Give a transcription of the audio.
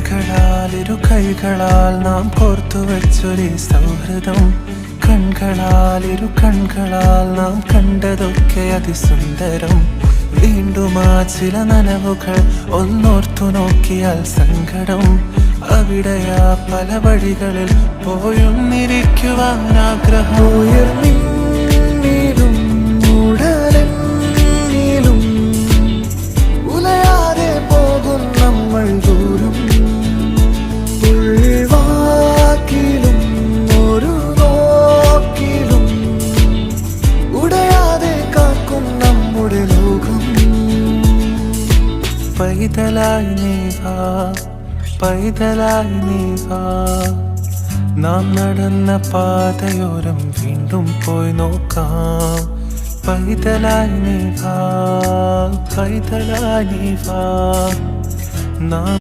കൈകളാൽ കൈകളാൽ നാം കോർത്തുവച്ചൊരു സൗഹൃദം, കൺകളാൽ നാം കണ്ടതൊക്കെ അതിസുന്ദരം. വീണ്ടും ആ ചില നനവുകൾ ഒന്നോർത്തു നോക്കിയാൽ സങ്കടം. അവിടെയാ പല വഴികളിൽ പോയൊന്നിരിക്കുവാൻ ആഗ്രഹം. ഉയർന്നിലും ഉടലെന്നിലും ഉലയാതെ പോകും നമ്മൾ ദൂരം. ഉൾവാക്കിലും ഒരു നോക്കിലും ഉടയാതെ കാക്കും നമ്മുടെ ലോകം. പൈതലായി നീ വാ, പൈതലായി നീ വാ, നാം നടന്ന പാതയോരം വീണ്ടും പോയി നോക്കാം. പൈതലായി നീ വാ, പൈതലായി നീ വാ, നാം